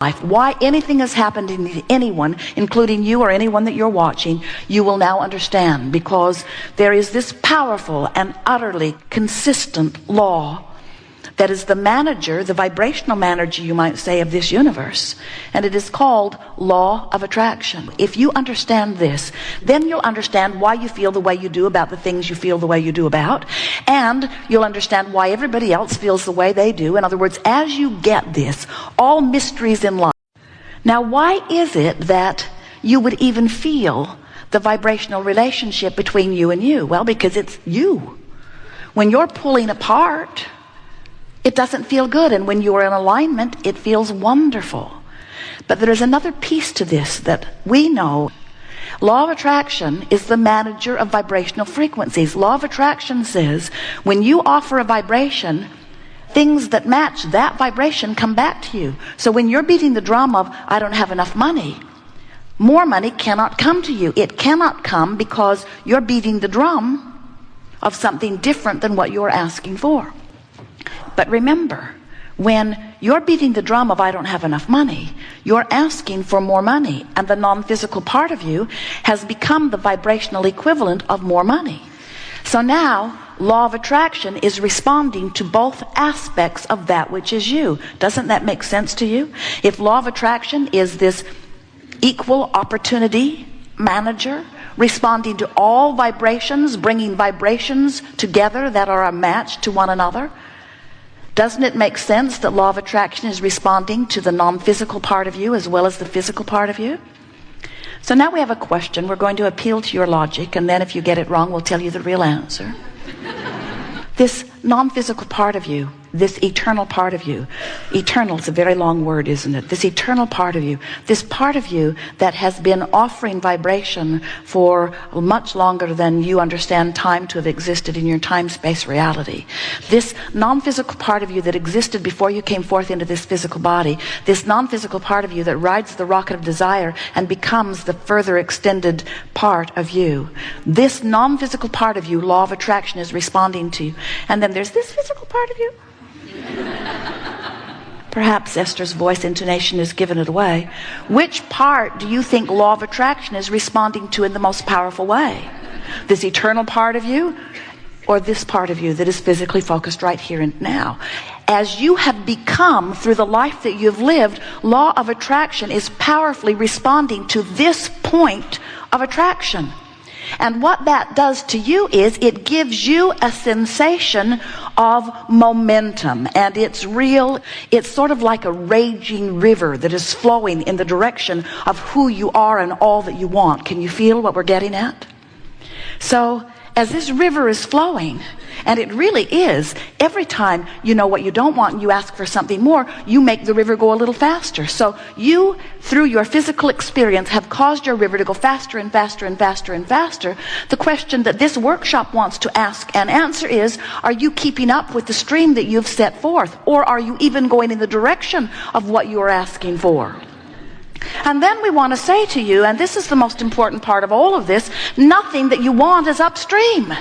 life, why anything has happened to anyone, including you or anyone that you're watching, you will now understand, because there is this powerful and utterly consistent law that is the manager, the vibrational manager, you might say, of this universe. And it is called law of attraction. If you understand this, then you'll understand why you feel the way you do about the things you feel the way you do about. And you'll understand why everybody else feels the way they do. In other words, as you get this, all mysteries in life. Now, why is it that you would even feel the vibrational relationship between you and you? Well, because it's you. When you're pulling apart, it doesn't feel good, and when you're in alignment, it feels wonderful. But there is another piece to this that we know. Law of attraction is the manager of vibrational frequencies. Law of attraction says when you offer a vibration, things that match that vibration come back to you. So when you're beating the drum of, I don't have enough money, more money cannot come to you. It cannot come because you're beating the drum of something different than what you're asking for. But remember, when you're beating the drum of I don't have enough money, you're asking for more money, and the non-physical part of you has become the vibrational equivalent of more money. So now, law of attraction is responding to both aspects of that which is you. Doesn't that make sense to you? If law of attraction is this equal opportunity manager, responding to all vibrations, bringing vibrations together that are a match to one another, doesn't it make sense that law of attraction is responding to the non-physical part of you as well as the physical part of you? So now we have a question. We're going to appeal to your logic, and then if you get it wrong, we'll tell you the real answer. This non-physical part of you, this eternal part of you. Eternal is a very long word, isn't it? This eternal part of you, this part of you that has been offering vibration for much longer than you understand time to have existed in your time-space reality. This non-physical part of you that existed before you came forth into this physical body, this non-physical part of you that rides the rocket of desire and becomes the further extended part of you. This non-physical part of you, law of attraction is responding to. And then there's this physical part of you. Perhaps Esther's voice intonation has given it away. Which part do you think law of attraction is responding to in the most powerful way? This eternal part of you, or this part of you that is physically focused right here and now? As you have become through the life that you've lived, law of attraction is powerfully responding to this point of attraction. And what that does to you is it gives you a sensation of momentum, and it's real. It's sort of like a raging river that is flowing in the direction of who you are and all that you want. Can you feel what we're getting at? So as this river is flowing, and it really is, every time you know what you don't want and you ask for something more, you make the river go a little faster. So you, through your physical experience, have caused your river to go faster and faster and faster and faster. The question that this workshop wants to ask and answer is, are you keeping up with the stream that you've set forth? Or are you even going in the direction of what you're asking for? And then we want to say to you, and this is the most important part of all of this, nothing that you want is upstream.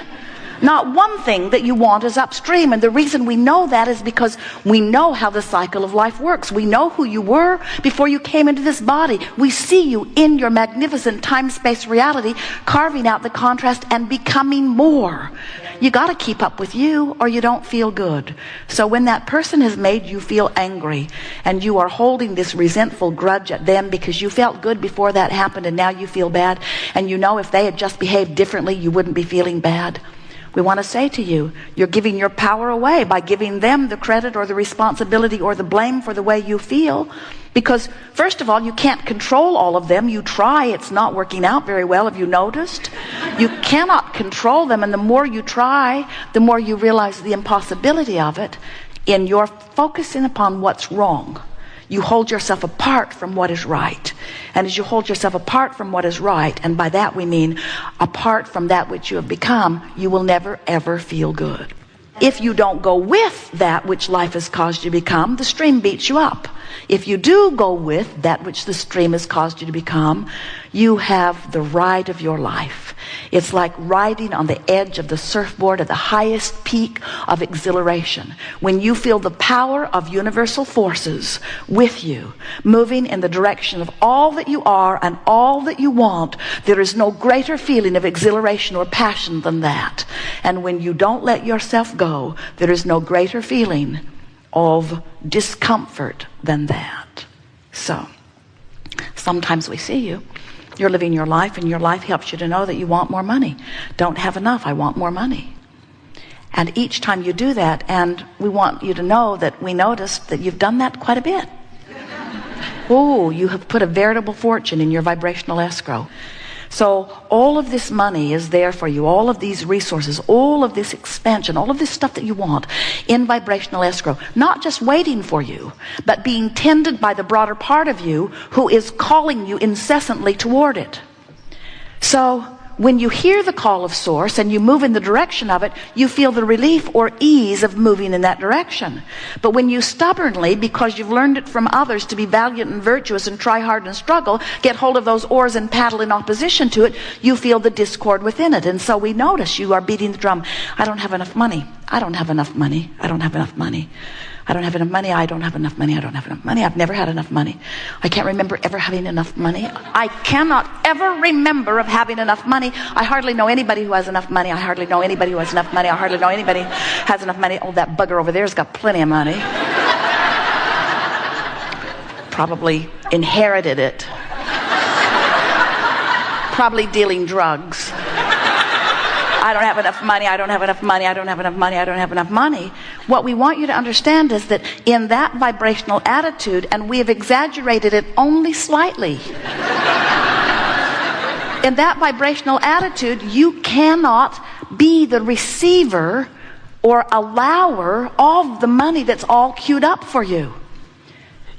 Not one thing that you want is upstream. And the reason we know that is because we know how the cycle of life works. We know who you were before you came into this body. We see you in your magnificent time-space reality, carving out the contrast and becoming more. You got to keep up with you or you don't feel good. So when that person has made you feel angry and you are holding this resentful grudge at them because you felt good before that happened and now you feel bad, and you know if they had just behaved differently you wouldn't be feeling bad, we want to say to you, you're giving your power away by giving them the credit or the responsibility or the blame for the way you feel. Because first of all, you can't control all of them. You try, it's not working out very well. Have you noticed? You cannot control them, and the more you try, the more you realize the impossibility of it. In your focusing upon what's wrong, you hold yourself apart from what is right. And as you hold yourself apart from what is right, and by that we mean apart from that which you have become, you will never ever feel good. If you don't go with that which life has caused you to become, the stream beats you up. If you do go with that which the stream has caused you to become, you have the ride of your life. It's like riding on the edge of the surfboard at the highest peak of exhilaration. When you feel the power of universal forces with you, moving in the direction of all that you are and all that you want, there is no greater feeling of exhilaration or passion than that. And when you don't let yourself go, there is no greater feeling of discomfort than that. So, sometimes we see you. You're living your life, and your life helps you to know that you want more money. Don't have enough, I want more money. And each time you do that, and we want you to know that we noticed that you've done that quite a bit. Oh, you have put a veritable fortune in your vibrational escrow. So all of this money is there for you, all of these resources, all of this expansion, all of this stuff that you want in vibrational escrow, not just waiting for you, but being tended by the broader part of you who is calling you incessantly toward it. So when you hear the call of Source and you move in the direction of it, you feel the relief or ease of moving in that direction. But when you stubbornly, because you've learned it from others to be valiant and virtuous and try hard and struggle, get hold of those oars and paddle in opposition to it, you feel the discord within it. And so we notice you are beating the drum. I don't have enough money. I don't have enough money. I don't have enough money. I don't have enough money. I don't have enough money. I don't have enough money. I've never had enough money. I can't remember ever having enough money. I cannot ever remember of having enough money. I hardly know anybody who has enough money. I hardly know anybody who has enough money. I hardly know anybody who has enough money. Oh, that bugger over there's got plenty of money. Probably inherited it. Probably dealing drugs. I don't have enough money, I don't have enough money, I don't have enough money, I don't have enough money. What we want you to understand is that in that vibrational attitude, and we have exaggerated it only slightly, in that vibrational attitude, you cannot be the receiver or allower of the money that's all queued up for you.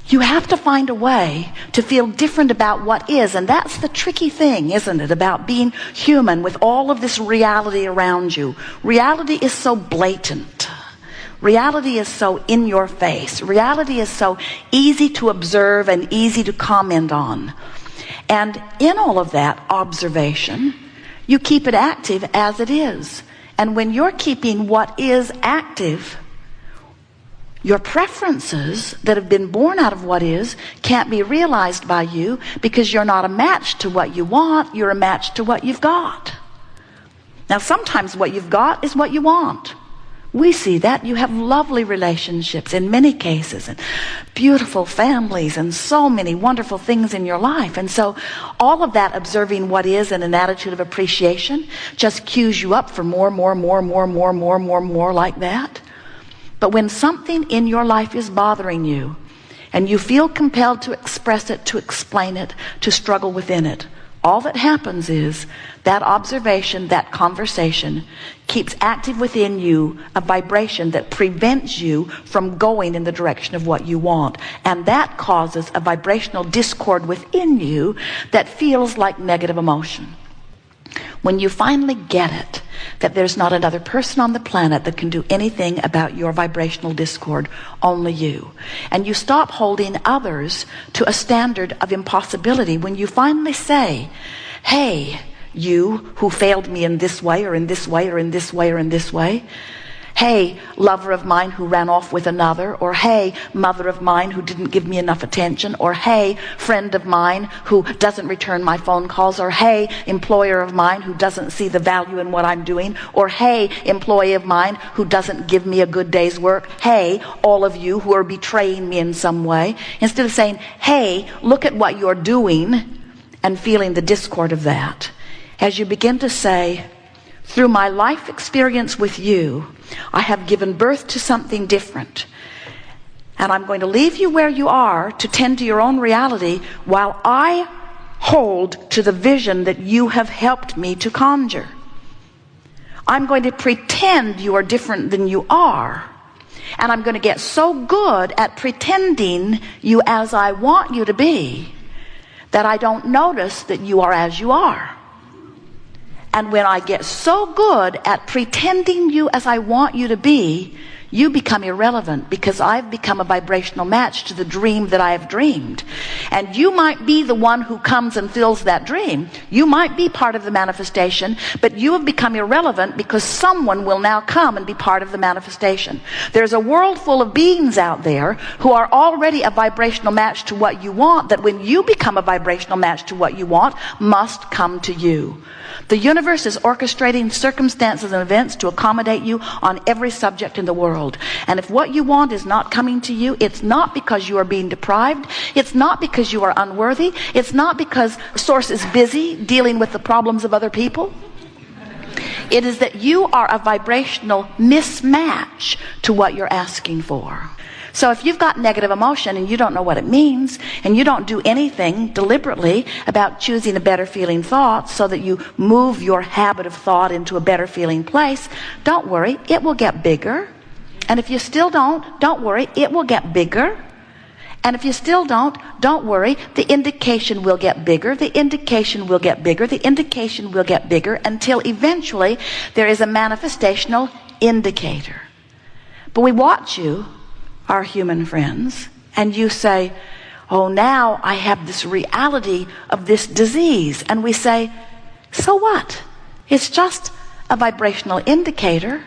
You have to find a way to feel different about what is. And that's the tricky thing, isn't it, about being human with all of this reality around you. Reality is so blatant. Reality is so in your face. Reality is so easy to observe and easy to comment on. And in all of that observation, you keep it active as it is. And when you're keeping what is active, your preferences that have been born out of what is can't be realized by you, because you're not a match to what you want, you're a match to what you've got. Now sometimes what you've got is what you want. We see that. You have lovely relationships in many cases, and beautiful families, and so many wonderful things in your life. And so all of that, observing what is in an attitude of appreciation, just cues you up for more like that. But when something in your life is bothering you, and you feel compelled to express it, to explain it, to struggle within it, all that happens is that observation, that conversation, keeps active within you a vibration that prevents you from going in the direction of what you want. And that causes a vibrational discord within you that feels like negative emotion. When you finally get it, that there's not another person on the planet that can do anything about your vibrational discord, only you. And you stop holding others to a standard of impossibility. When you finally say, hey, you who failed me in this way, or in this way, or in this way, or in this way, hey, lover of mine who ran off with another, or hey, mother of mine who didn't give me enough attention, or hey, friend of mine who doesn't return my phone calls, or hey, employer of mine who doesn't see the value in what I'm doing, or hey, employee of mine who doesn't give me a good day's work, hey, all of you who are betraying me in some way. Instead of saying, hey, look at what you're doing, and feeling the discord of that, as you begin to say, through my life experience with you, I have given birth to something different. And I'm going to leave you where you are to tend to your own reality while I hold to the vision that you have helped me to conjure. I'm going to pretend you are different than you are. And I'm going to get so good at pretending you as I want you to be that I don't notice that you are as you are. And when I get so good at pretending you as I want you to be, you become irrelevant because I've become a vibrational match to the dream that I have dreamed. And you might be the one who comes and fills that dream. You might be part of the manifestation, but you have become irrelevant because someone will now come and be part of the manifestation. There's a world full of beings out there who are already a vibrational match to what you want, that when you become a vibrational match to what you want, must come to you. The universe is orchestrating circumstances and events to accommodate you on every subject in the world. And if what you want is not coming to you, it's not because you are being deprived. It's not because you are unworthy. It's not because Source is busy dealing with the problems of other people. It is that you are a vibrational mismatch to what you're asking for. So if you've got negative emotion and you don't know what it means, and you don't do anything deliberately about choosing a better feeling thought so that you move your habit of thought into a better feeling place, don't worry, it will get bigger. And if you still don't worry, it will get bigger. And if you still don't worry, the indication will get bigger, the indication will get bigger, the indication will get bigger, until eventually there is a manifestational indicator. But we watch you, our human friends, and you say, oh, now I have this reality of this disease. And we say, so what? It's just a vibrational indicator.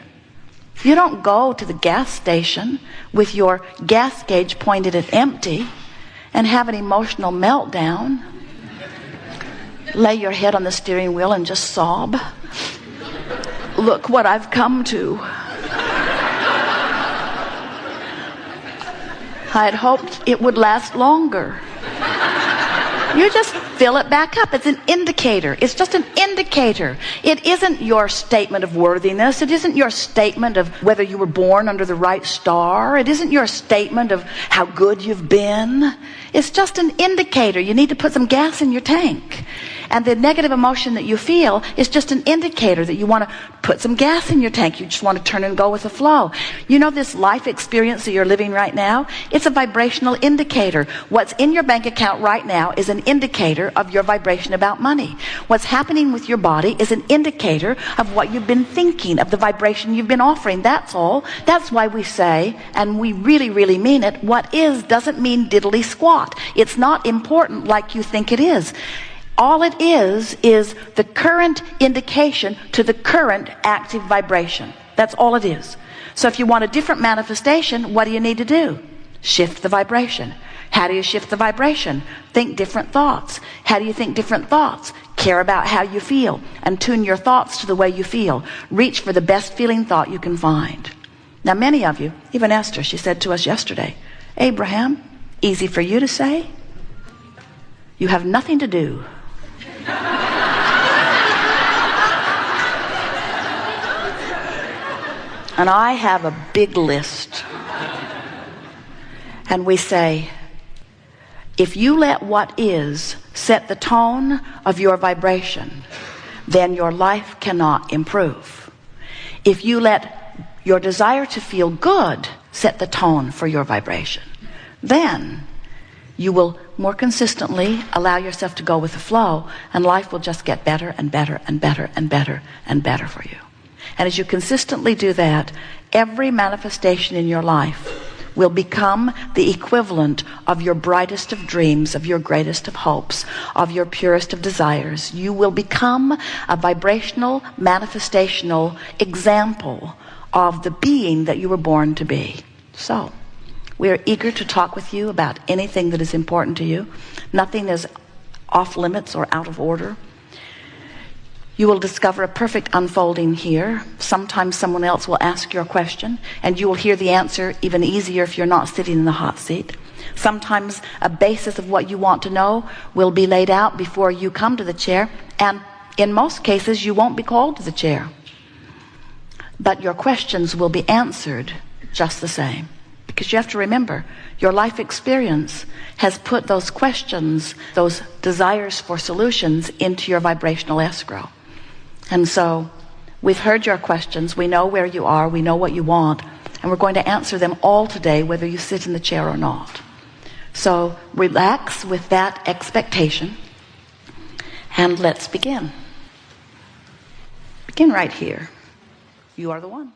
You don't go to the gas station with your gas gauge pointed at empty and have an emotional meltdown, lay your head on the steering wheel and just sob. Look what I've come to. I had hoped it would last longer. You just fill it back up. It's an indicator. It's just an indicator. It isn't your statement of worthiness. It isn't your statement of whether you were born under the right star. It isn't your statement of how good you've been. It's just an indicator. You need to put some gas in your tank. And the negative emotion that you feel is just an indicator that you want to put some gas in your tank. You just want to turn and go with the flow. You know, this life experience that you're living right now, it's a vibrational indicator. What's in your bank account right now is an indicator of your vibration about money. What's happening with your body is an indicator of what you've been thinking, of the vibration you've been offering. That's all. That's why we say, and we really, really mean it, what is doesn't mean diddly squat. It's not important like you think it is. All it is the current indication to the current active vibration. That's all it is. So if you want a different manifestation, what do you need to do? Shift the vibration. How do you shift the vibration? Think different thoughts. How do you think different thoughts? Care about how you feel and tune your thoughts to the way you feel. Reach for the best feeling thought you can find. Now many of you, even Esther, she said to us yesterday, Abraham, easy for you to say. You have nothing to do. And I have a big list. And we say, if you let what is set the tone of your vibration, then your life cannot improve. If you let your desire to feel good set the tone for your vibration, then you will more consistently allow yourself to go with the flow, and life will just get better and better and better and better and better for you. And as you consistently do that, every manifestation in your life will become the equivalent of your brightest of dreams, of your greatest of hopes, of your purest of desires. You will become a vibrational, manifestational example of the being that you were born to be. So, we are eager to talk with you about anything that is important to you. Nothing is off limits or out of order. You will discover a perfect unfolding here. Sometimes someone else will ask your question, and you will hear the answer even easier if you're not sitting in the hot seat. Sometimes a basis of what you want to know will be laid out before you come to the chair, and in most cases you won't be called to the chair. But your questions will be answered just the same. Because you have to remember, your life experience has put those questions, those desires for solutions, into your vibrational escrow. And so we've heard your questions, we know where you are, we know what you want, and we're going to answer them all today, whether you sit in the chair or not. So relax with that expectation, and let's begin. Begin right here. You are the one.